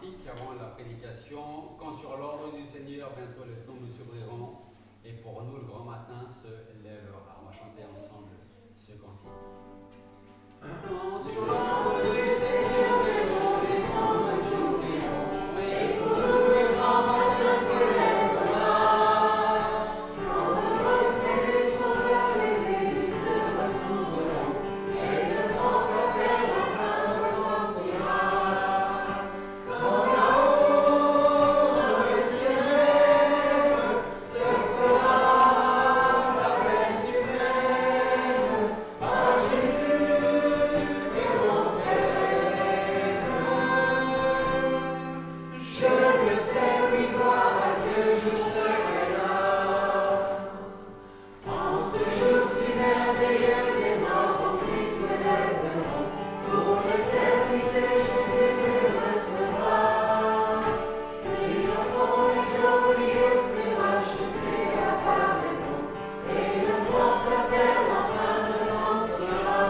cantique avant la prédication. Quand sur l'ordre du Seigneur, bientôt les tombes s'ouvriront. Et pour nous, le grand matin se lèvera. On va chanter ensemble ce cantique. Quand sur l'ordre du Seigneur, bientôt les tombes s'ouvriront. Et pour nous, le grand matin se lèvera. Quand le regret du Sauveur, les élus se retrouveront. Et le grand appel enfin retentira. Quand là-haut, dans le ciel même, se fera l'appel suprême par Jésus que l'on aime. Je le sais, oui, gloire à Dieu, je serai là. En ce jour si merveilleux, les morts en Christ se lèveront. Pour l'éternité, Jésus les recevra. Triomphant et glorieux, et rachetés apparaîtront. Et le grand appel enfin retentira.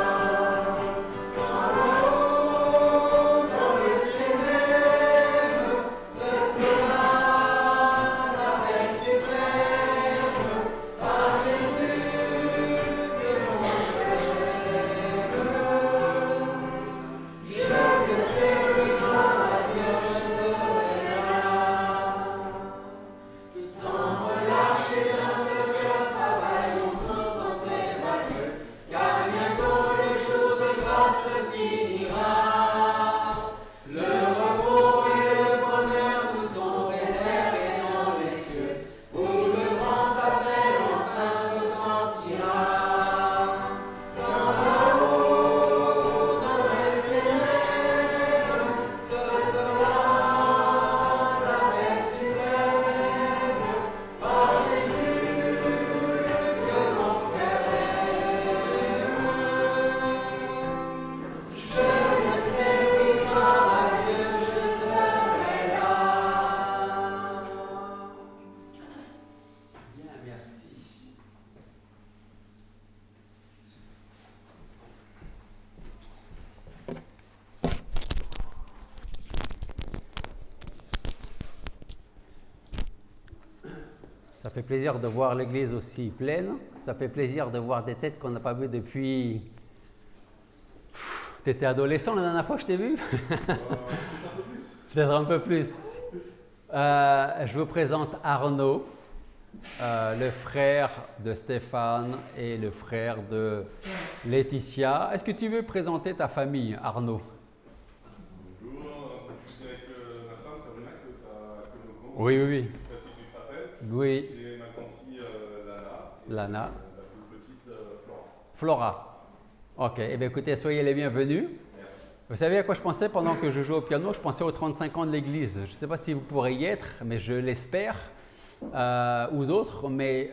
Quand là-haut, dans le ciel même, se fera l'appel suprême par Jésus que l'on aime. Je le sais, oui, gloire à Dieu, je serai là. Sans relâcher d'un seul cœur, travaillons tous en ces bas lieux, car bientôt le jour de grâce finira. Le repos et le bonheur nous sont réservés dans les cieux, où le grand appel enfin retentira. Quand là-haut, dans le ciel même, se fera l'appel suprême par Jésus que mon cœur aime. Je le sais, oui, gloire à Dieu, je serai là. Bien, merci. Ça fait plaisir de voir l'église aussi pleine. Ça fait plaisir de voir des têtes qu'on n'a pas vues depuis. Tu étais adolescent la dernière fois que je t'ai vu? Peut-être un peu plus. Je vous présente Arnaud, le frère de Stéphane et le frère de Laetitia. Est-ce que tu veux présenter ta famille, Arnaud? Bonjour, je suis avec ma femme Sabrina que tu as connue au Oui, oui, oui. Je ne sais pas si tu te rappelles. Oui, J'ai ma grande-fille Lana. Et Lana. la plus petite Flora. Flora. Ok, eh bien écoutez, soyez les bienvenus. Merci. Vous savez à quoi je pensais pendant que je jouais au piano? Je pensais aux 35 ans de l'église. Je ne sais pas si vous pourrez y être, mais je l'espère, ou d'autres. Mais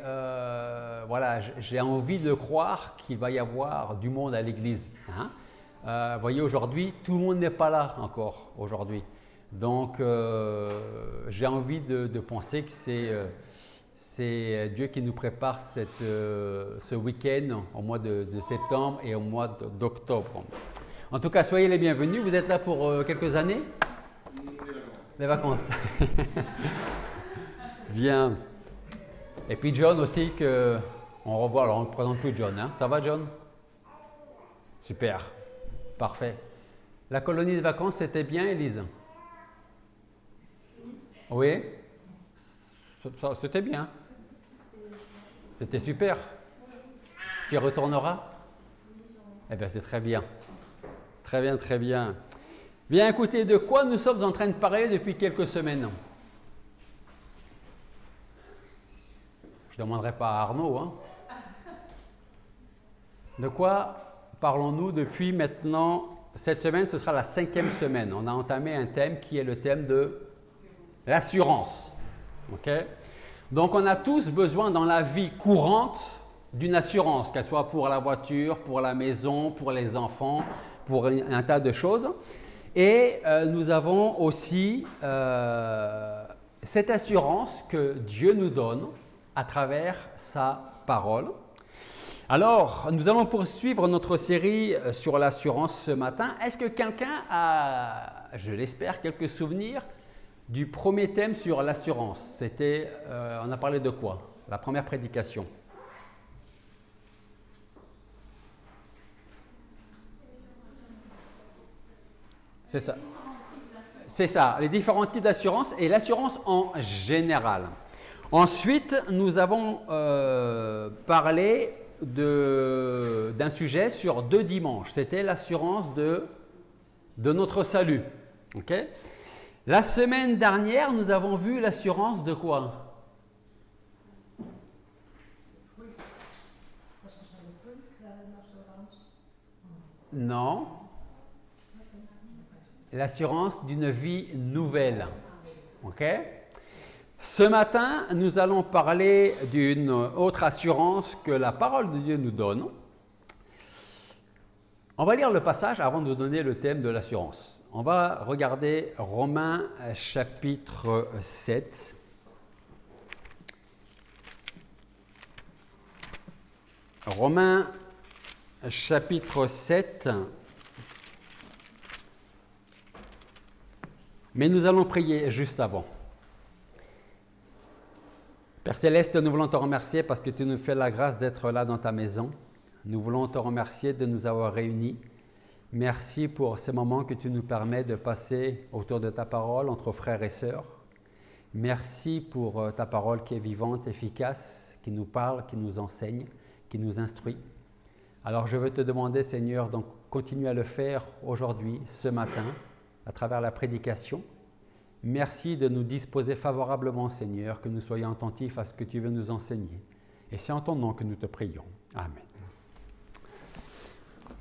voilà, j'ai envie de croire qu'il va y avoir du monde à l'église. Hein? Vous voyez, aujourd'hui, tout le monde n'est pas là encore, aujourd'hui. Donc, j'ai envie de penser que c'est Dieu qui nous prépare ce week-end au mois de septembre et au mois d'octobre. En tout cas, soyez les bienvenus. Vous êtes là pour quelques années? Les vacances. Bien. Et puis John aussi, on revoit. Alors, on ne présente plus John. Hein? Ça va, John? Super. Parfait. La colonie de vacances, c'était bien, Élise? Oui? C'était bien. C'était super. Tu y retourneras? Eh bien, c'est très bien. Très bien, très bien. Bien, écoutez, de quoi nous sommes en train de parler depuis quelques semaines? Je ne demanderai pas à Arnaud. Hein. De quoi parlons-nous depuis maintenant? Cette semaine, ce sera la 5e semaine. On a entamé un thème qui est le thème de l'assurance. Okay? Donc, on a tous besoin dans la vie courante d'une assurance, qu'elle soit pour la voiture, pour la maison, pour les enfants, pour un tas de choses. Et nous avons aussi cette assurance que Dieu nous donne à travers sa parole. Alors, nous allons poursuivre notre série sur l'assurance ce matin. Est-ce que quelqu'un a je l'espère, quelques souvenirs du premier thème sur l'assurance. C'était, on a parlé de quoi? La première prédication. C'est ça. C'est ça, les différents types d'assurance et l'assurance en général. Ensuite, nous avons parlé d'un sujet sur 2 dimanches. C'était l'assurance de notre salut. Okay? La semaine dernière, nous avons vu l'assurance de quoi? Non. L'assurance d'une vie nouvelle. OK? Ce matin, nous allons parler d'une autre assurance que la parole de Dieu nous donne. On va lire le passage avant de vous donner le thème de l'assurance. On va regarder Romains chapitre 7. Romains chapitre 7. Mais nous allons prier juste avant. Père Céleste, nous voulons te remercier parce que tu nous fais la grâce d'être là dans ta maison. Nous voulons te remercier de nous avoir réunis. Merci pour ces moments que tu nous permets de passer autour de ta parole entre frères et sœurs. Merci pour ta parole qui est vivante, efficace, qui nous parle, qui nous enseigne, qui nous instruit. Alors je veux te demander, Seigneur, donc continue à le faire aujourd'hui, ce matin, à travers la prédication. Merci de nous disposer favorablement, Seigneur, que nous soyons attentifs à ce que tu veux nous enseigner. Et c'est en ton nom que nous te prions. Amen.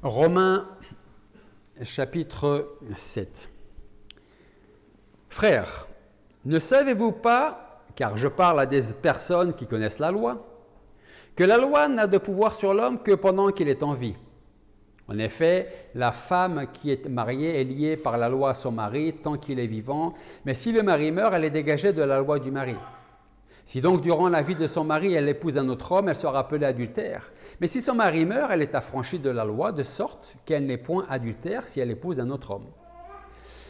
Romains chapitre 7. Frères, ne savez-vous pas, car je parle à des personnes qui connaissent la loi, que la loi n'a de pouvoir sur l'homme que pendant qu'il est en vie? En effet, la femme qui est mariée est liée par la loi à son mari tant qu'il est vivant, mais si le mari meurt, elle est dégagée de la loi du mari. Si donc durant la vie de son mari, elle épouse un autre homme, elle sera appelée adultère. Mais si son mari meurt, elle est affranchie de la loi, de sorte qu'elle n'est point adultère si elle épouse un autre homme.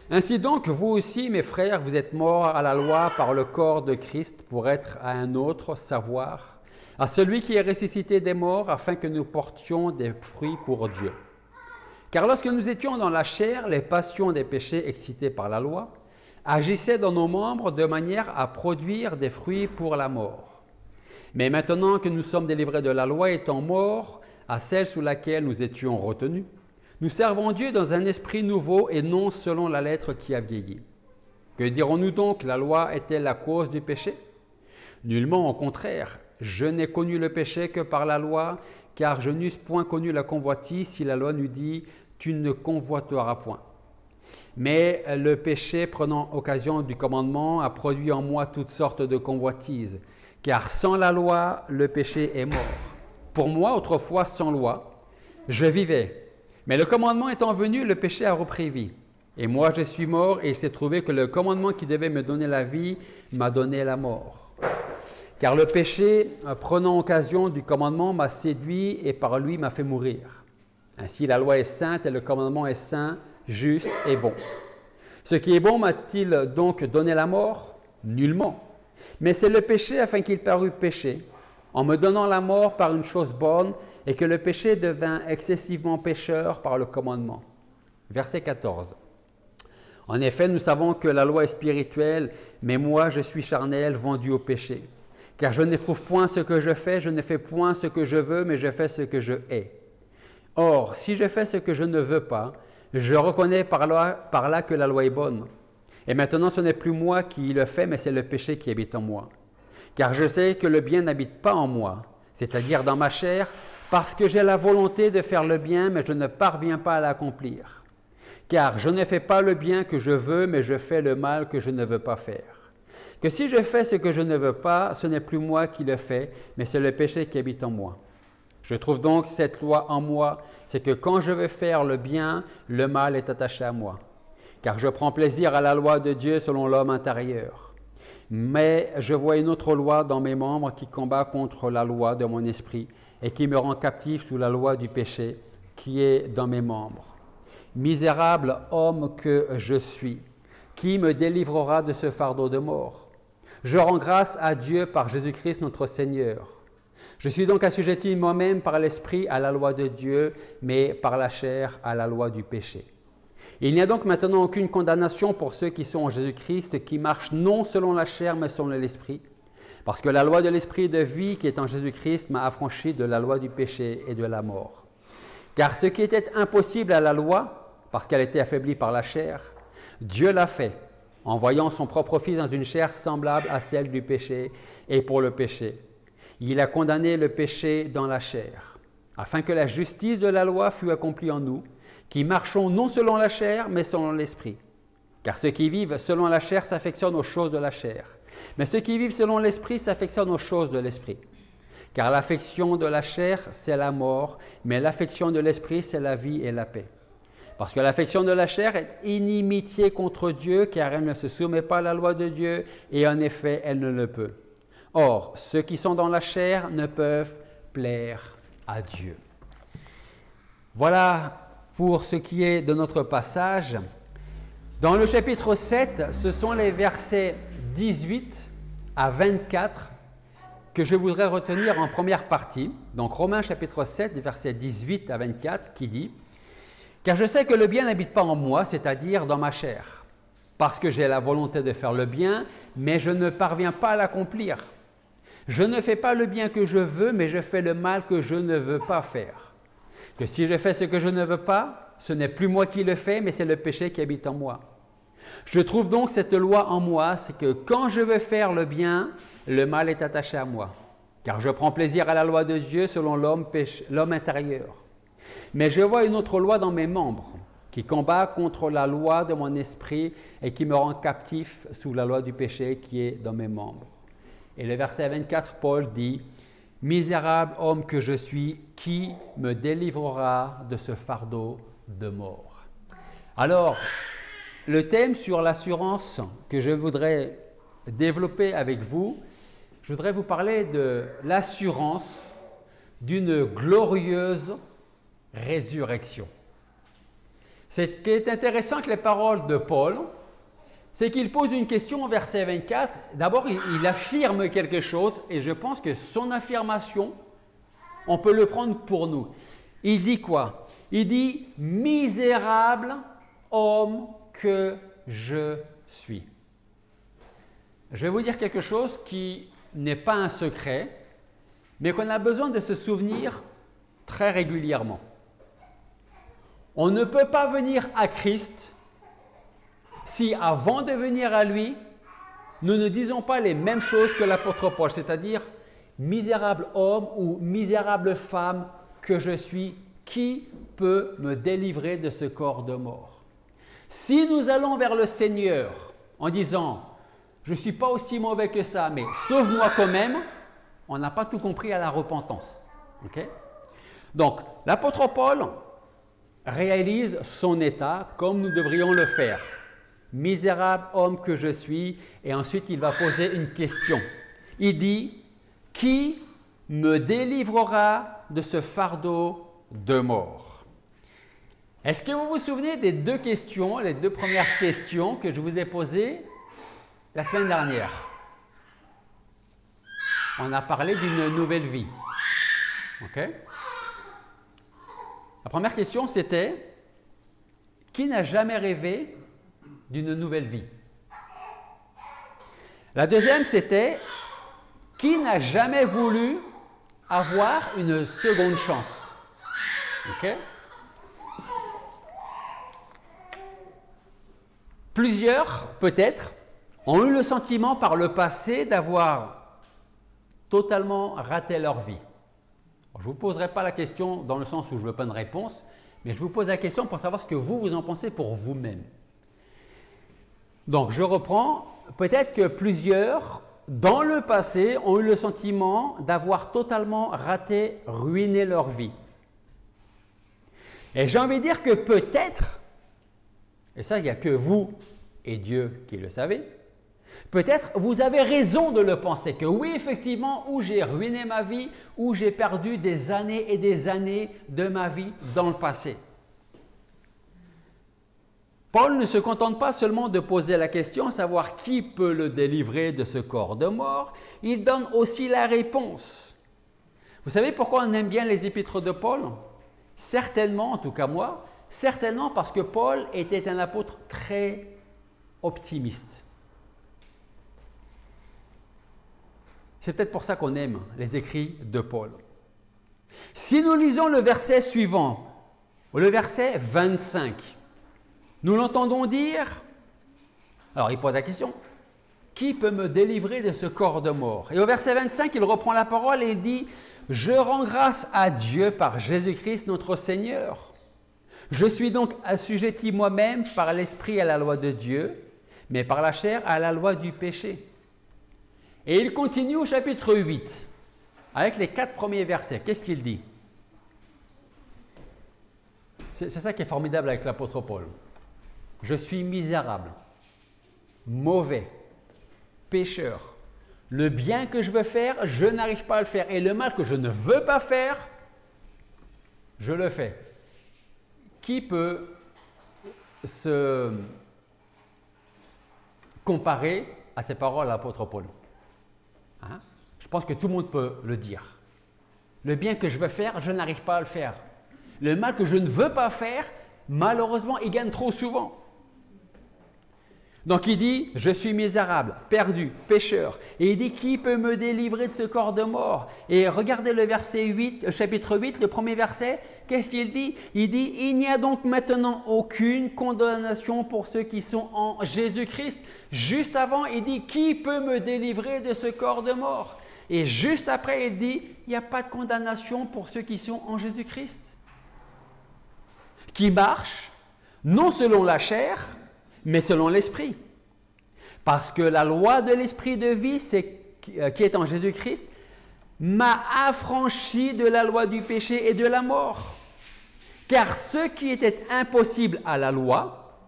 Ainsi donc, vous aussi, mes frères, vous êtes morts à la loi par le corps de Christ pour être à un autre, savoir, à celui qui est ressuscité des morts, afin que nous portions des fruits pour Dieu. Car lorsque nous étions dans la chair, les passions des péchés excités par la loi agissaient dans nos membres de manière à produire des fruits pour la mort. Mais maintenant que nous sommes délivrés de la loi, étant morts à celle sous laquelle nous étions retenus, nous servons Dieu dans un esprit nouveau et non selon la lettre qui a vieilli. Que dirons-nous donc? La loi est-elle la cause du péché? Nullement, au contraire. Je n'ai connu le péché que par la loi, car je n'eusse point connu la convoitise si la loi nous dit « Tu ne convoiteras point ». Mais le péché, prenant occasion du commandement, a produit en moi toutes sortes de convoitises. Car sans la loi, le péché est mort. Pour moi, autrefois, sans loi, je vivais. Mais le commandement étant venu, le péché a repris vie. Et moi, je suis mort, et il s'est trouvé que le commandement qui devait me donner la vie m'a donné la mort. Car le péché, prenant occasion du commandement, m'a séduit et par lui m'a fait mourir. Ainsi, la loi est sainte et le commandement est saint, juste et bon. Ce qui est bon m'a-t-il donc donné la mort? Nullement. Mais c'est le péché afin qu'il parût péché, en me donnant la mort par une chose bonne, et que le péché devint excessivement pécheur par le commandement. Verset 14. En effet, nous savons que la loi est spirituelle, mais moi je suis charnel, vendu au péché. Car je n'éprouve point ce que je fais, je ne fais point ce que je veux, mais je fais ce que je hais. Or, si je fais ce que je ne veux pas, je reconnais par là que la loi est bonne. Et maintenant, ce n'est plus moi qui le fais, mais c'est le péché qui habite en moi. Car je sais que le bien n'habite pas en moi, c'est-à-dire dans ma chair, parce que j'ai la volonté de faire le bien, mais je ne parviens pas à l'accomplir. Car je ne fais pas le bien que je veux, mais je fais le mal que je ne veux pas faire. Que si je fais ce que je ne veux pas, ce n'est plus moi qui le fais, mais c'est le péché qui habite en moi. Je trouve donc cette loi en moi, c'est que quand je veux faire le bien, le mal est attaché à moi. Car je prends plaisir à la loi de Dieu selon l'homme intérieur. Mais je vois une autre loi dans mes membres qui combat contre la loi de mon esprit et qui me rend captif sous la loi du péché qui est dans mes membres. Misérable homme que je suis, qui me délivrera de ce fardeau de mort? Je rends grâce à Dieu par Jésus-Christ notre Seigneur. Je suis donc assujetti moi-même par l'Esprit à la loi de Dieu, mais par la chair à la loi du péché. Il n'y a donc maintenant aucune condamnation pour ceux qui sont en Jésus-Christ, qui marchent non selon la chair, mais selon l'Esprit. Parce que la loi de l'Esprit de vie qui est en Jésus-Christ m'a affranchi de la loi du péché et de la mort. Car ce qui était impossible à la loi, parce qu'elle était affaiblie par la chair, Dieu l'a fait, en voyant son propre Fils dans une chair semblable à celle du péché, et pour le péché. Il a condamné le péché dans la chair, afin que la justice de la loi fût accomplie en nous, qui marchons non selon la chair, mais selon l'Esprit. Car ceux qui vivent selon la chair s'affectionnent aux choses de la chair, mais ceux qui vivent selon l'Esprit s'affectionnent aux choses de l'Esprit. Car l'affection de la chair, c'est la mort, mais l'affection de l'Esprit, c'est la vie et la paix. Parce que l'affection de la chair est inimitié contre Dieu, car elle ne se soumet pas à la loi de Dieu, et en effet, elle ne le peut. Or, ceux qui sont dans la chair ne peuvent plaire à Dieu. Voilà pour ce qui est de notre passage. Dans le chapitre 7, ce sont les versets 18 à 24 que je voudrais retenir en première partie. Donc Romains chapitre 7, versets 18 à 24, qui dit « Car je sais que le bien n'habite pas en moi, c'est-à-dire dans ma chair, parce que j'ai la volonté de faire le bien, mais je ne parviens pas à l'accomplir. Je ne fais pas le bien que je veux, mais je fais le mal que je ne veux pas faire. Que si je fais ce que je ne veux pas, ce n'est plus moi qui le fais, mais c'est le péché qui habite en moi. Je trouve donc cette loi en moi, c'est que quand je veux faire le bien, le mal est attaché à moi. Car je prends plaisir à la loi de Dieu selon l'homme intérieur. Mais je vois une autre loi dans mes membres, qui combat contre la loi de mon esprit et qui me rend captif sous la loi du péché qui est dans mes membres. » Et le verset 24, Paul dit « Misérable homme que je suis, qui me délivrera de ce fardeau de mort ?» Alors, le thème sur l'assurance que je voudrais développer avec vous, je voudrais vous parler de l'assurance d'une glorieuse résurrection. Ce qui est intéressant avec les paroles de Paul, c'est qu'il pose une question au verset 24. D'abord, il affirme quelque chose et je pense que son affirmation, on peut le prendre pour nous. Il dit quoi? Il dit « Misérable homme que je suis ». Je vais vous dire quelque chose qui n'est pas un secret, mais qu'on a besoin de se souvenir très régulièrement. On ne peut pas venir à Christ si avant de venir à lui, nous ne disons pas les mêmes choses que l'apôtre Paul, c'est-à-dire « misérable homme » ou « misérable femme que je suis, qui peut me délivrer de ce corps de mort ?» Si nous allons vers le Seigneur en disant « je ne suis pas aussi mauvais que ça, mais sauve-moi quand même », on n'a pas tout compris à la repentance. Okay? Donc, l'apôtre Paul réalise son état comme nous devrions le faire. Misérable homme que je suis, et ensuite il va poser une question. Il dit, qui me délivrera de ce fardeau de mort? Est-ce que vous vous souvenez des deux questions, les deux premières questions que je vous ai posées la semaine dernière? On a parlé d'une nouvelle vie. Okay? La première question c'était, qui n'a jamais rêvé d'une nouvelle vie? La deuxième, c'était qui n'a jamais voulu avoir une seconde chance? Okay? Plusieurs, peut-être, ont eu le sentiment par le passé d'avoir totalement raté leur vie. Je ne vous poserai pas la question dans le sens où je ne veux pas une réponse, mais je vous pose la question pour savoir ce que vous en pensez pour vous-même. Donc, je reprends. Peut-être que plusieurs, dans le passé, ont eu le sentiment d'avoir totalement raté, ruiné leur vie. Et j'ai envie de dire que peut-être, et ça, il n'y a que vous et Dieu qui le savez, peut-être vous avez raison de le penser, que oui, effectivement, où j'ai ruiné ma vie, où j'ai perdu des années et des années de ma vie dans le passé. Paul ne se contente pas seulement de poser la question, à savoir qui peut le délivrer de ce corps de mort, il donne aussi la réponse. Vous savez pourquoi on aime bien les épîtres de Paul? Certainement, en tout cas moi, certainement parce que Paul était un apôtre très optimiste. C'est peut-être pour ça qu'on aime les écrits de Paul. Si nous lisons le verset suivant, le verset 25, nous l'entendons dire, alors il pose la question, qui peut me délivrer de ce corps de mort? Et au verset 25, il reprend la parole et il dit, je rends grâce à Dieu par Jésus-Christ notre Seigneur. Je suis donc assujetti moi-même par l'Esprit à la loi de Dieu, mais par la chair à la loi du péché. Et il continue au chapitre 8, avec les 4 premiers versets. Qu'est-ce qu'il dit? C'est ça qui est formidable avec l'apôtre Paul. Je suis misérable, mauvais, pécheur. Le bien que je veux faire, je n'arrive pas à le faire. Et le mal que je ne veux pas faire, je le fais. Qui peut se comparer à ces paroles de l'apôtre Paul? Hein? Je pense que tout le monde peut le dire. Le bien que je veux faire, je n'arrive pas à le faire. Le mal que je ne veux pas faire, malheureusement, il gagne trop souvent. Donc il dit, je suis misérable, perdu, pécheur. Et il dit, qui peut me délivrer de ce corps de mort? Et regardez le verset 8, chapitre 8, le premier verset, qu'est-ce qu'il dit? Il dit, il n'y a donc maintenant aucune condamnation pour ceux qui sont en Jésus-Christ. Juste avant, il dit, qui peut me délivrer de ce corps de mort? Et juste après, il dit, il n'y a pas de condamnation pour ceux qui sont en Jésus-Christ. Qui marchent, non selon la chair, mais selon l'esprit. Parce que la loi de l'esprit de vie, qui est en Jésus-Christ, m'a affranchi de la loi du péché et de la mort. Car ce qui était impossible à la loi,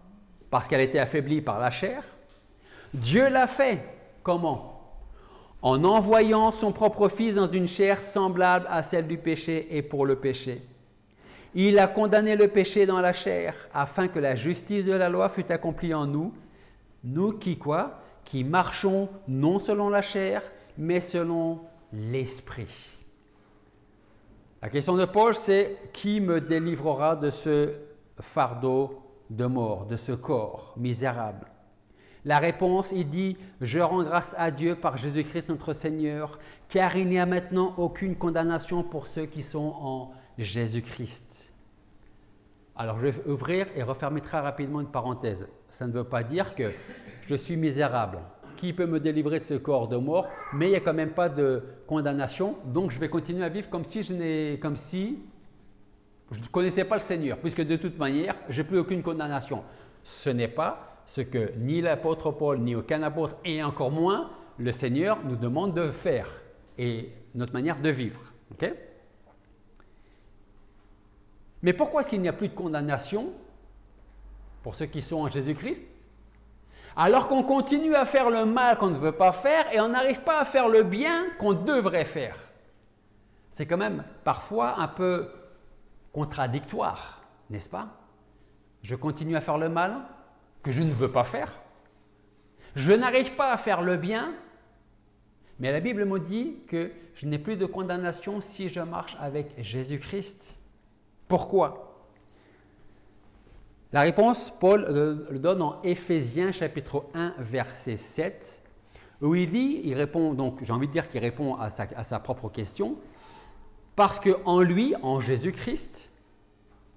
parce qu'elle était affaiblie par la chair, Dieu l'a fait. Comment? En envoyant son propre Fils dans une chair semblable à celle du péché et pour le péché. Il a condamné le péché dans la chair, afin que la justice de la loi fût accomplie en nous, nous qui quoi? Qui marchons non selon la chair, mais selon l'esprit. La question de Paul, c'est qui me délivrera de ce fardeau de mort, de ce corps misérable? La réponse, il dit, je rends grâce à Dieu par Jésus-Christ notre Seigneur, car il n'y a maintenant aucune condamnation pour ceux qui sont en Jésus-Christ. Alors je vais ouvrir et refermer très rapidement une parenthèse. Ça ne veut pas dire que je suis misérable. Qui peut me délivrer de ce corps de mort? Mais il n'y a quand même pas de condamnation. Donc je vais continuer à vivre comme si je ne connaissais pas le Seigneur, puisque de toute manière, je n'ai plus aucune condamnation. Ce n'est pas ce que ni l'apôtre Paul, ni aucun apôtre, et encore moins le Seigneur nous demande de faire et notre manière de vivre. Okay? Mais pourquoi est-ce qu'il n'y a plus de condamnation pour ceux qui sont en Jésus-Christ? Alors qu'on continue à faire le mal qu'on ne veut pas faire et on n'arrive pas à faire le bien qu'on devrait faire. C'est quand même parfois un peu contradictoire, n'est-ce pas? Je continue à faire le mal que je ne veux pas faire. Je n'arrive pas à faire le bien, mais la Bible me dit que je n'ai plus de condamnation si je marche avec Jésus-Christ. Pourquoi? La réponse, Paul le donne en Éphésiens chapitre 1, verset 7, où il répond, donc j'ai envie de dire qu'il répond à sa propre question, parce qu'en lui, en Jésus-Christ,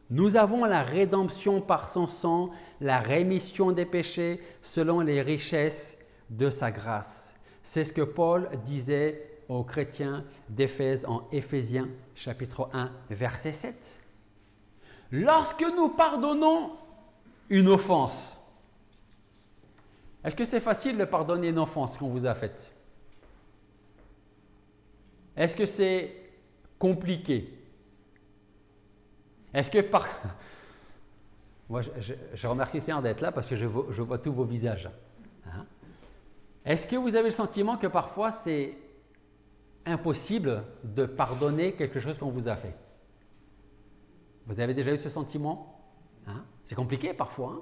nous avons la rédemption par son sang, la rémission des péchés selon les richesses de sa grâce. C'est ce que Paul disait aux chrétiens d'Éphèse en Éphésiens chapitre 1, verset 7. Lorsque nous pardonnons une offense, est-ce que c'est facile de pardonner une offense qu'on vous a faite? Est-ce que c'est compliqué? Est-ce que Moi, je remercie le Seigneur d'être là parce que je vois tous vos visages. Hein? Est-ce que vous avez le sentiment que parfois c'est impossible de pardonner quelque chose qu'on vous a fait? Vous avez déjà eu ce sentiment? Hein? C'est compliqué parfois. Hein?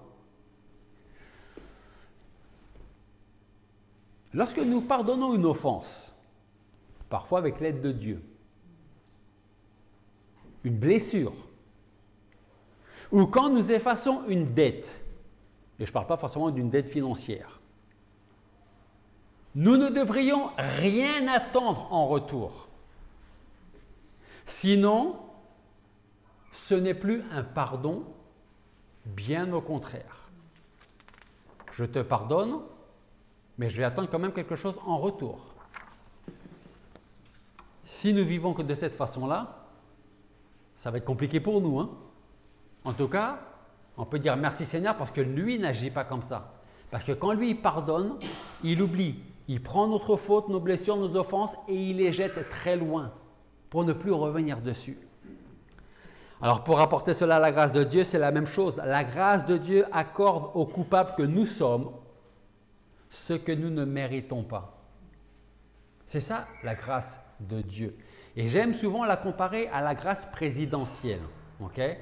Lorsque nous pardonnons une offense, parfois avec l'aide de Dieu, une blessure, ou quand nous effaçons une dette, et je ne parle pas forcément d'une dette financière, nous ne devrions rien attendre en retour. Sinon, ce n'est plus un pardon, bien au contraire. Je te pardonne, mais je vais attendre quand même quelque chose en retour. Si nous vivons que de cette façon-là, ça va être compliqué pour nous, hein. En tout cas, on peut dire merci Seigneur parce que lui n'agit pas comme ça. Parce que quand lui il pardonne, il oublie. Il prend notre faute, nos blessures, nos offenses et il les jette très loin pour ne plus revenir dessus. Alors pour apporter cela à la grâce de Dieu, c'est la même chose. La grâce de Dieu accorde aux coupables que nous sommes ce que nous ne méritons pas. C'est ça la grâce de Dieu. Et j'aime souvent la comparer à la grâce présidentielle. Okay?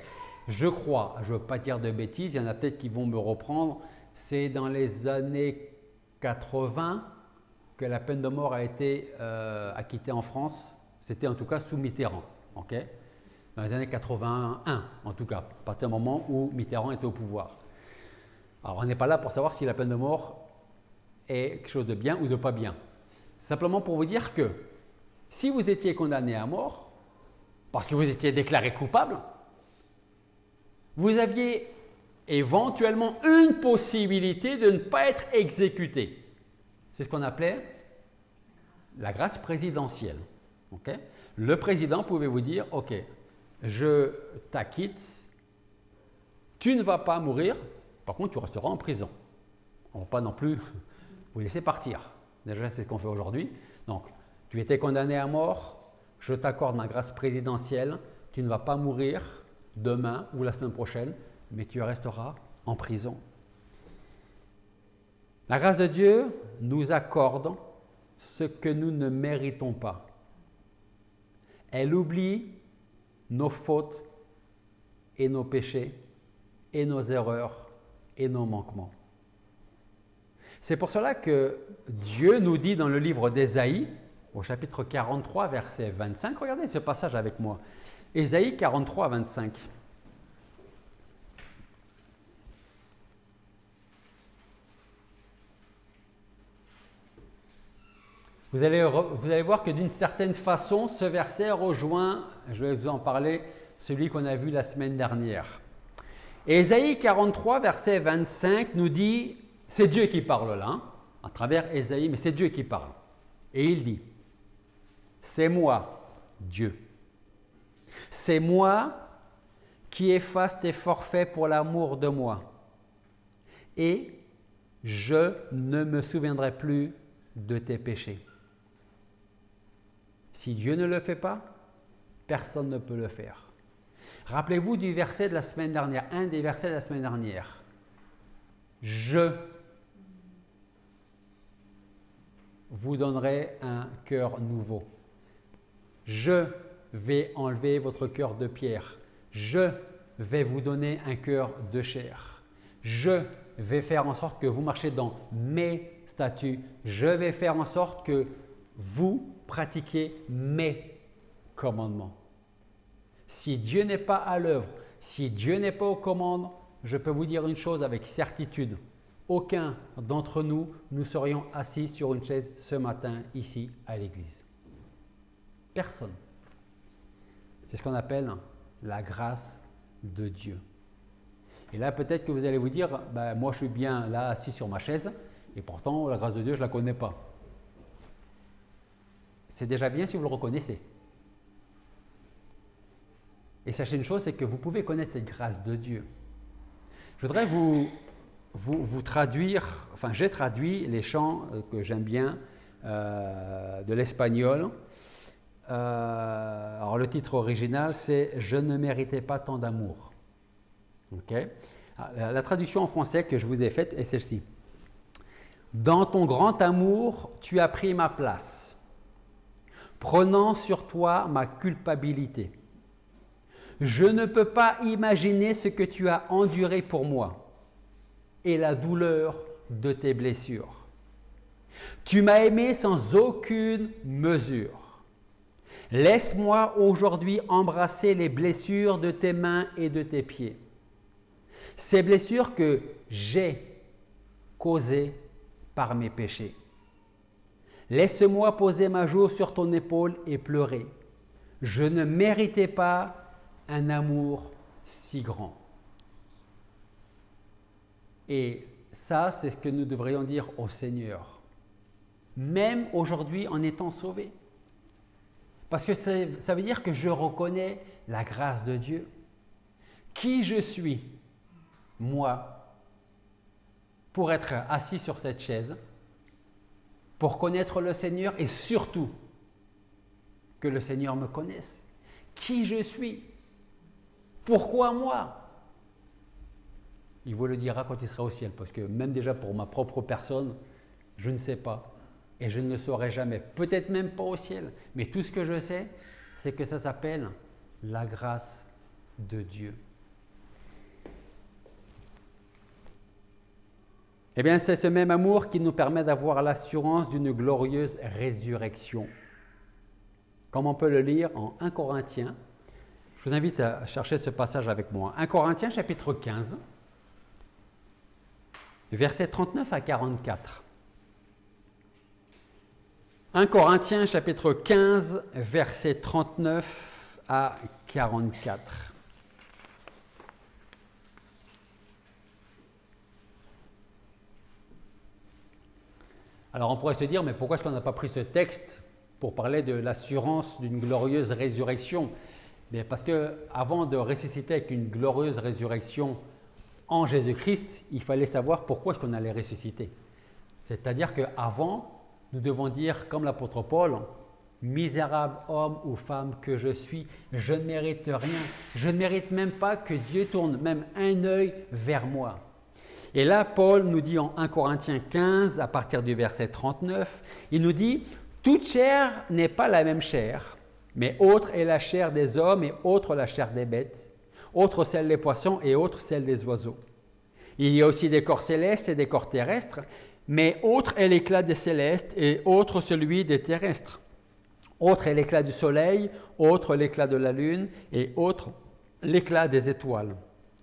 Je crois, je ne veux pas dire de bêtises, il y en a peut-être qui vont me reprendre, c'est dans les années 80 que la peine de mort a été acquittée en France. C'était en tout cas sous Mitterrand. Okay? Dans les années 81, en tout cas, à partir du moment où Mitterrand était au pouvoir. Alors on n'est pas là pour savoir si la peine de mort est quelque chose de bien ou de pas bien. Simplement pour vous dire que si vous étiez condamné à mort, parce que vous étiez déclaré coupable, vous aviez éventuellement une possibilité de ne pas être exécuté. C'est ce qu'on appelait la grâce présidentielle. Okay? Le président pouvait vous dire, ok, je t'acquitte, tu ne vas pas mourir, par contre tu resteras en prison. On ne va pas non plus vous laisser partir. Déjà c'est ce qu'on fait aujourd'hui. Donc tu étais condamné à mort, je t'accorde ma grâce présidentielle, tu ne vas pas mourir demain ou la semaine prochaine, mais tu resteras en prison. La grâce de Dieu nous accorde ce que nous ne méritons pas. Elle oublie nos fautes et nos péchés et nos erreurs et nos manquements. C'est pour cela que Dieu nous dit dans le livre d'Ésaïe, au chapitre 43, verset 25, regardez ce passage avec moi. Ésaïe 43, 25. Vous allez voir que d'une certaine façon, ce verset rejoint, je vais vous en parler, celui qu'on a vu la semaine dernière. Ésaïe 43, verset 25 nous dit, c'est Dieu qui parle là, hein, à travers Ésaïe, mais c'est Dieu qui parle. Et il dit, c'est moi, Dieu. C'est moi qui efface tes forfaits pour l'amour de moi. Et je ne me souviendrai plus de tes péchés. Si Dieu ne le fait pas, personne ne peut le faire. Rappelez-vous du verset de la semaine dernière, un des versets de la semaine dernière. Je vous donnerai un cœur nouveau. Je vais enlever votre cœur de pierre. Je vais vous donner un cœur de chair. Je vais faire en sorte que vous marchiez dans mes statuts. Je vais faire en sorte que vous pratiquiez mes commandements. Si Dieu n'est pas à l'œuvre, si Dieu n'est pas aux commandes, je peux vous dire une chose avec certitude. Aucun d'entre nous, nous serions assis sur une chaise ce matin ici à l'église. Personne. C'est ce qu'on appelle la grâce de Dieu. Et là, peut-être que vous allez vous dire, ben, moi je suis bien là assis sur ma chaise et pourtant la grâce de Dieu, je ne la connais pas. C'est déjà bien si vous le reconnaissez. Et sachez une chose, c'est que vous pouvez connaître cette grâce de Dieu. Je voudrais vous traduire, enfin j'ai traduit les chants que j'aime bien de l'espagnol. Alors le titre original c'est « Je ne méritais pas tant d'amour ». Okay. La traduction en français que je vous ai faite est celle-ci. « Dans ton grand amour, tu as pris ma place, prenant sur toi ma culpabilité. Je ne peux pas imaginer ce que tu as enduré pour moi et la douleur de tes blessures. Tu m'as aimé sans aucune mesure. Laisse-moi aujourd'hui embrasser les blessures de tes mains et de tes pieds. Ces blessures que j'ai causées par mes péchés. Laisse-moi poser ma joue sur ton épaule et pleurer. Je ne méritais pas un amour si grand. Et ça, c'est ce que nous devrions dire au Seigneur, même aujourd'hui en étant sauvés. Parce que ça veut dire que je reconnais la grâce de Dieu. Qui je suis, moi, pour être assis sur cette chaise, pour connaître le Seigneur et surtout que le Seigneur me connaisse. Qui je suis? Pourquoi moi? Il vous le dira quand il sera au ciel, parce que même déjà pour ma propre personne, je ne sais pas et je ne le saurai jamais. Peut-être même pas au ciel, mais tout ce que je sais, c'est que ça s'appelle la grâce de Dieu. Eh bien, c'est ce même amour qui nous permet d'avoir l'assurance d'une glorieuse résurrection. Comme on peut le lire en 1 Corinthiens. Je vous invite à chercher ce passage avec moi. 1 Corinthiens chapitre 15, versets 39 à 44. 1 Corinthiens chapitre 15, versets 39 à 44. Alors on pourrait se dire, mais pourquoi est-ce qu'on n'a pas pris ce texte pour parler de l'assurance d'une glorieuse résurrection? Bien parce qu'avant de ressusciter avec une glorieuse résurrection en Jésus-Christ, il fallait savoir pourquoi est-ce qu'on allait ressusciter. C'est-à-dire qu'avant, nous devons dire, comme l'apôtre Paul, « Misérable homme ou femme que je suis, je ne mérite rien. Je ne mérite même pas que Dieu tourne même un œil vers moi. » Et là, Paul nous dit en 1 Corinthiens 15, à partir du verset 39, il nous dit « Toute chair n'est pas la même chair, mais autre est la chair des hommes et autre la chair des bêtes, autre celle des poissons et autre celle des oiseaux. Il y a aussi des corps célestes et des corps terrestres, mais autre est l'éclat des célestes et autre celui des terrestres. Autre est l'éclat du soleil, autre l'éclat de la lune et autre l'éclat des étoiles.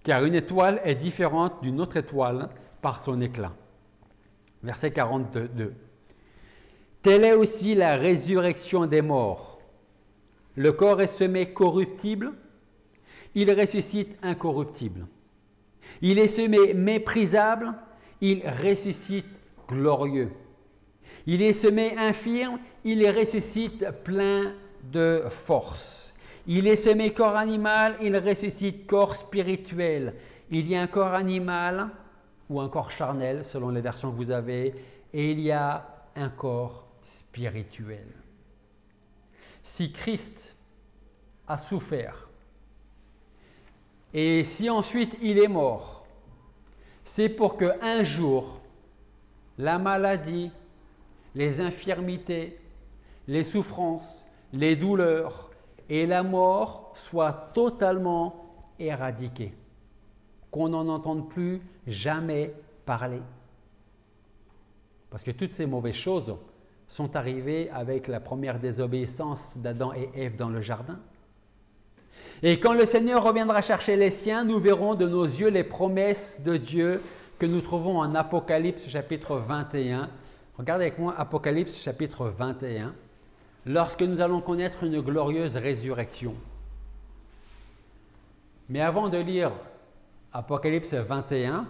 Car une étoile est différente d'une autre étoile par son éclat. » Verset 42. « Telle est aussi la résurrection des morts. Le corps est semé corruptible, il ressuscite incorruptible. Il est semé méprisable, il ressuscite glorieux. Il est semé infirme, il ressuscite plein de force. Il est semé corps animal, il ressuscite corps spirituel. Il y a un corps animal ou un corps charnel, selon les versions que vous avez, et il y a un corps spirituel. Si Christ a souffert, et si ensuite il est mort, c'est pour qu'un jour, la maladie, les infirmités, les souffrances, les douleurs, et la mort soit totalement éradiquée, qu'on n'en entende plus jamais parler. Parce que toutes ces mauvaises choses sont arrivées avec la première désobéissance d'Adam et Ève dans le jardin. Et quand le Seigneur reviendra chercher les siens, nous verrons de nos yeux les promesses de Dieu que nous trouvons en Apocalypse chapitre 21. Regardez avec moi Apocalypse chapitre 21. Lorsque nous allons connaître une glorieuse résurrection. Mais avant de lire Apocalypse 21,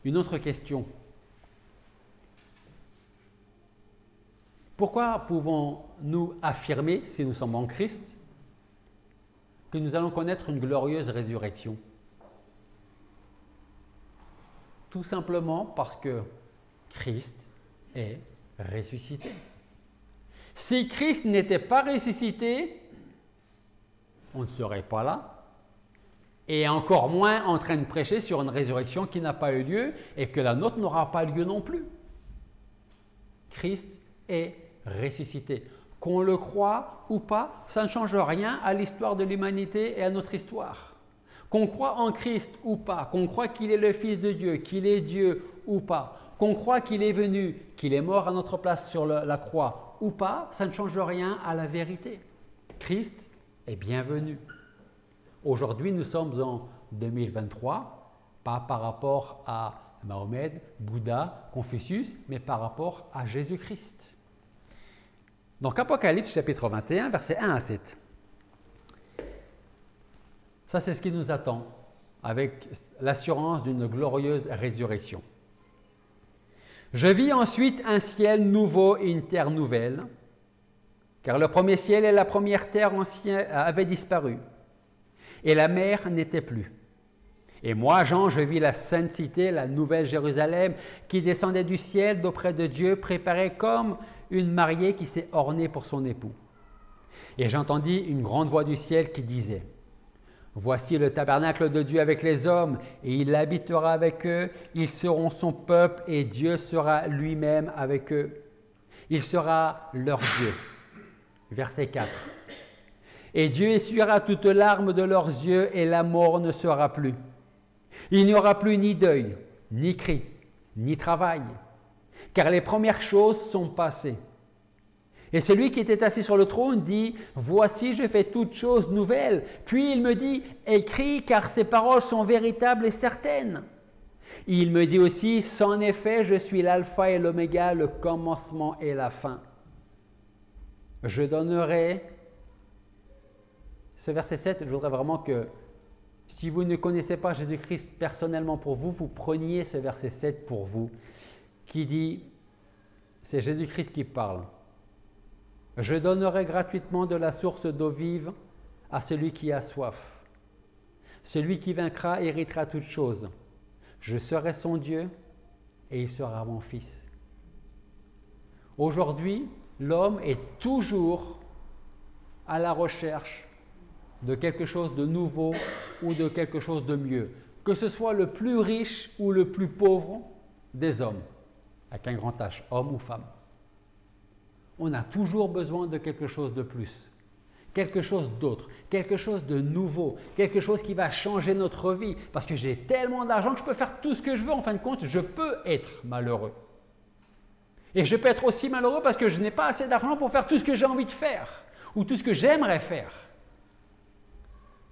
une autre question. Pourquoi pouvons-nous affirmer, si nous sommes en Christ, que nous allons connaître une glorieuse résurrection? Tout simplement parce que Christ est ressuscité. Si Christ n'était pas ressuscité, on ne serait pas là, et encore moins en train de prêcher sur une résurrection qui n'a pas eu lieu et que la nôtre n'aura pas lieu non plus. Christ est ressuscité. Qu'on le croie ou pas, ça ne change rien à l'histoire de l'humanité et à notre histoire. Qu'on croit en Christ ou pas, qu'on croit qu'il est le Fils de Dieu, qu'il est Dieu ou pas, qu'on croit qu'il est venu, qu'il est mort à notre place sur la croix ou pas, ça ne change rien à la vérité. Christ est bienvenu. Aujourd'hui, nous sommes en 2023, pas par rapport à Mahomet, Bouddha, Confucius, mais par rapport à Jésus-Christ. Donc Apocalypse chapitre 21, versets 1 à 7. Ça, c'est ce qui nous attend, avec l'assurance d'une glorieuse résurrection. Je vis ensuite un ciel nouveau et une terre nouvelle, car le premier ciel et la première terre avaient disparu, et la mer n'était plus. Et moi, Jean, je vis la sainte cité, la nouvelle Jérusalem, qui descendait du ciel d'auprès de Dieu, préparée comme une mariée qui s'est ornée pour son époux. Et j'entendis une grande voix du ciel qui disait, « Voici le tabernacle de Dieu avec les hommes, et il habitera avec eux, ils seront son peuple, et Dieu sera lui-même avec eux. Il sera leur Dieu. » Verset 4. « Et Dieu essuiera toute larme de leurs yeux, et la mort ne sera plus. Il n'y aura plus ni deuil, ni cri, ni travail, car les premières choses sont passées. Et celui qui était assis sur le trône dit, « Voici, je fais toutes choses nouvelles. » Puis il me dit, « Écris, car ces paroles sont véritables et certaines. » Il me dit aussi, « En effet, je suis l'alpha et l'oméga, le commencement et la fin. » Je donnerai... Ce verset 7, je voudrais vraiment que, si vous ne connaissez pas Jésus-Christ personnellement pour vous, vous preniez ce verset 7 pour vous, qui dit, c'est Jésus-Christ qui parle. « Je donnerai gratuitement de la source d'eau vive à celui qui a soif. Celui qui vaincra héritera toutes choses. Je serai son Dieu et il sera mon fils. » Aujourd'hui, l'homme est toujours à la recherche de quelque chose de nouveau ou de quelque chose de mieux, que ce soit le plus riche ou le plus pauvre des hommes, avec un grand H, homme ou femme. On a toujours besoin de quelque chose de plus, quelque chose d'autre, quelque chose de nouveau, quelque chose qui va changer notre vie, parce que j'ai tellement d'argent que je peux faire tout ce que je veux, en fin de compte, je peux être malheureux. Et je peux être aussi malheureux parce que je n'ai pas assez d'argent pour faire tout ce que j'ai envie de faire, ou tout ce que j'aimerais faire.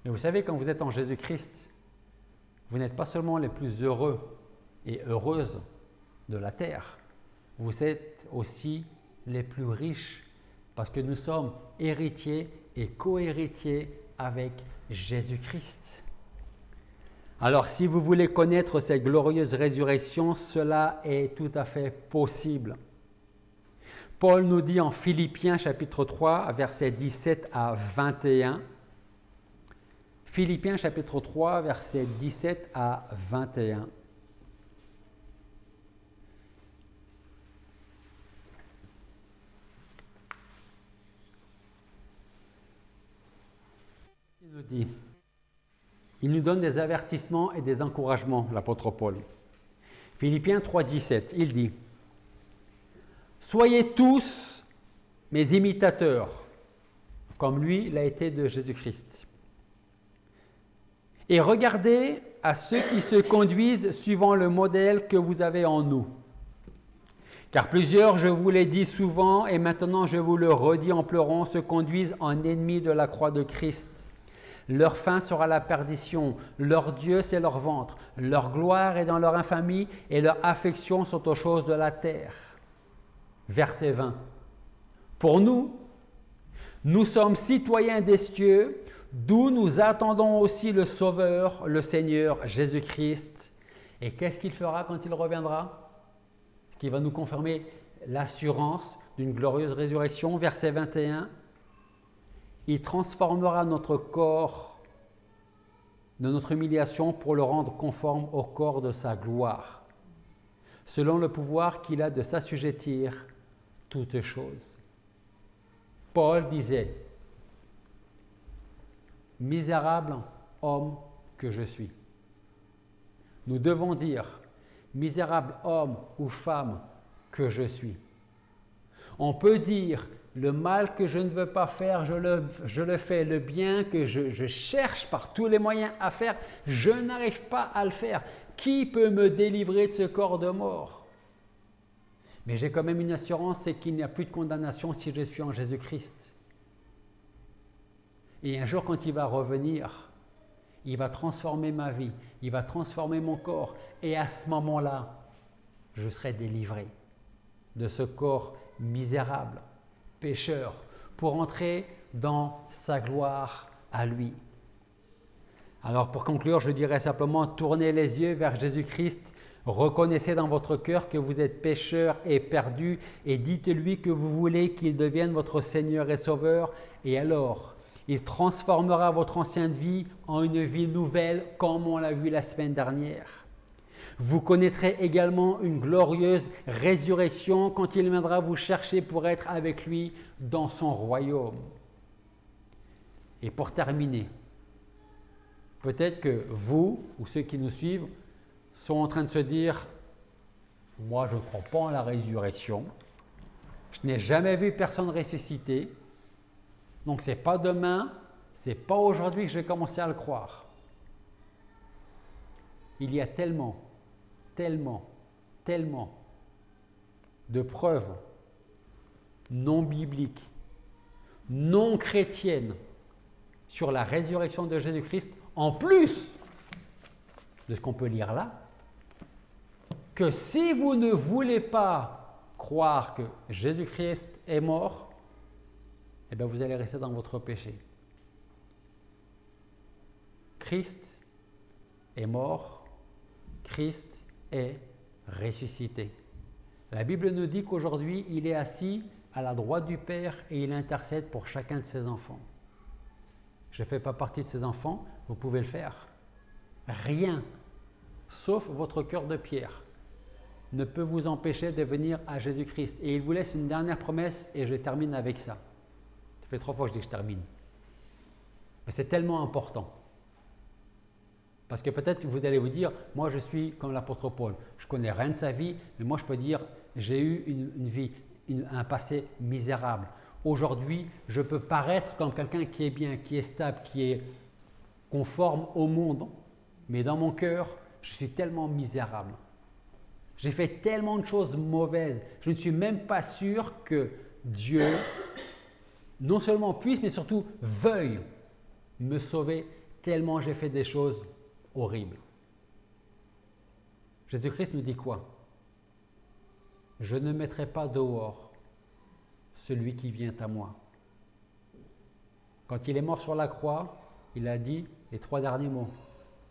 Mais vous savez, quand vous êtes en Jésus-Christ, vous n'êtes pas seulement les plus heureux et heureuses de la terre, vous êtes aussi les plus riches, parce que nous sommes héritiers et co-héritiers avec Jésus-Christ. Alors, si vous voulez connaître cette glorieuse résurrection, cela est tout à fait possible. Paul nous dit en Philippiens chapitre 3, versets 17 à 21, Philippiens chapitre 3, versets 17 à 21. Il nous donne des avertissements et des encouragements, l'apôtre Paul. Philippiens 3, 17, il dit « Soyez tous mes imitateurs, comme lui l'a été de Jésus-Christ. Et regardez à ceux qui se conduisent suivant le modèle que vous avez en nous. Car plusieurs, je vous l'ai dit souvent, et maintenant je vous le redis en pleurant, se conduisent en ennemis de la croix de Christ. Leur fin sera la perdition, leur Dieu c'est leur ventre, leur gloire est dans leur infamie et leur affection sont aux choses de la terre. » Verset 20. Pour nous, nous sommes citoyens des cieux, d'où nous attendons aussi le Sauveur, le Seigneur Jésus-Christ. Et qu'est-ce qu'il fera quand il reviendra? Ce qui va nous confirmer l'assurance d'une glorieuse résurrection. Verset 21. Il transformera notre corps de notre humiliation pour le rendre conforme au corps de sa gloire, selon le pouvoir qu'il a de s'assujettir toutes choses. Paul disait, « Misérable homme que je suis ». Nous devons dire, « Misérable homme ou femme que je suis ». On peut dire, le mal que je ne veux pas faire, je le fais. Le bien que je cherche par tous les moyens à faire, je n'arrive pas à le faire. Qui peut me délivrer de ce corps de mort? Mais j'ai quand même une assurance, c'est qu'il n'y a plus de condamnation si je suis en Jésus-Christ. Et un jour, quand il va revenir, il va transformer ma vie, il va transformer mon corps. Et à ce moment-là, je serai délivré de ce corps misérable, pécheur, pour entrer dans sa gloire à lui. Alors pour conclure, je dirais simplement, tournez les yeux vers Jésus-Christ, reconnaissez dans votre cœur que vous êtes pécheur et perdu, et dites-lui que vous voulez qu'il devienne votre Seigneur et Sauveur, et alors il transformera votre ancienne vie en une vie nouvelle, comme on l'a vu la semaine dernière. Vous connaîtrez également une glorieuse résurrection quand il viendra vous chercher pour être avec lui dans son royaume. Et pour terminer, peut-être que vous, ou ceux qui nous suivent, sont en train de se dire « Moi, je ne crois pas en la résurrection. Je n'ai jamais vu personne ressusciter. Donc, ce n'est pas demain, ce n'est pas aujourd'hui que je vais commencer à le croire. » Il y a tellement de preuves non bibliques, non chrétiennes sur la résurrection de Jésus-Christ, en plus de ce qu'on peut lire là, que si vous ne voulez pas croire que Jésus-Christ est mort, eh bien vous allez rester dans votre péché. Christ est mort, Christ est ressuscité. La Bible nous dit qu'aujourd'hui, il est assis à la droite du Père et il intercède pour chacun de ses enfants. Je ne fais pas partie de ses enfants, vous pouvez le faire. Rien, sauf votre cœur de pierre, ne peut vous empêcher de venir à Jésus-Christ. Et il vous laisse une dernière promesse et je termine avec ça. Ça fait 3 fois que je dis que je termine. Mais c'est tellement important. Parce que peut-être que vous allez vous dire, moi je suis comme l'apôtre Paul, je ne connais rien de sa vie, mais moi je peux dire, j'ai eu une vie, un passé misérable. Aujourd'hui, je peux paraître comme quelqu'un qui est bien, qui est stable, qui est conforme au monde, mais dans mon cœur, je suis tellement misérable. J'ai fait tellement de choses mauvaises, je ne suis même pas sûr que Dieu, non seulement puisse, mais surtout veuille me sauver, tellement j'ai fait des choses horribles. Jésus-Christ nous dit quoi? Je ne mettrai pas dehors celui qui vient à moi. Quand il est mort sur la croix, il a dit les 3 derniers mots.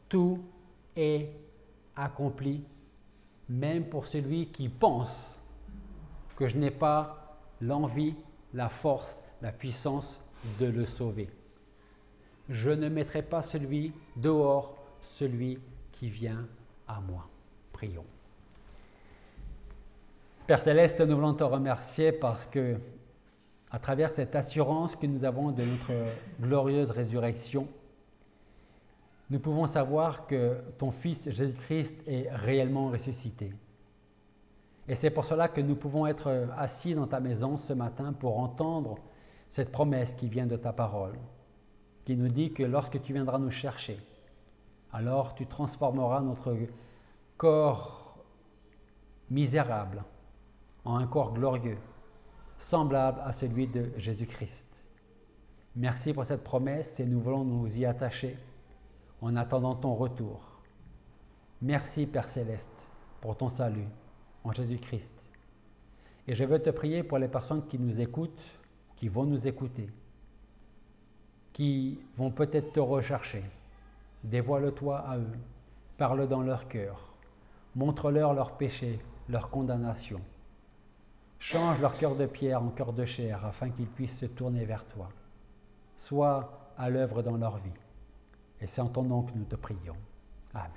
Tout est accompli, même pour celui qui pense que je n'ai pas l'envie, la force, la puissance de le sauver. Je ne mettrai pas celui dehors, celui qui vient à moi. Prions. Père Céleste, nous voulons te remercier parce que, à travers cette assurance que nous avons de notre glorieuse résurrection, nous pouvons savoir que ton Fils Jésus-Christ est réellement ressuscité. Et c'est pour cela que nous pouvons être assis dans ta maison ce matin pour entendre cette promesse qui vient de ta parole, qui nous dit que lorsque tu viendras nous chercher, alors tu transformeras notre corps misérable en un corps glorieux, semblable à celui de Jésus-Christ. Merci pour cette promesse et nous voulons nous y attacher en attendant ton retour. Merci Père Céleste pour ton salut en Jésus-Christ. Et je veux te prier pour les personnes qui nous écoutent, qui vont nous écouter, qui vont peut-être te rechercher. Dévoile-toi à eux, parle dans leur cœur, montre-leur leurs péchés, leur condamnation. Change leur cœur de pierre en cœur de chair afin qu'ils puissent se tourner vers toi. Sois à l'œuvre dans leur vie. Et c'est en ton nom que nous te prions. Amen.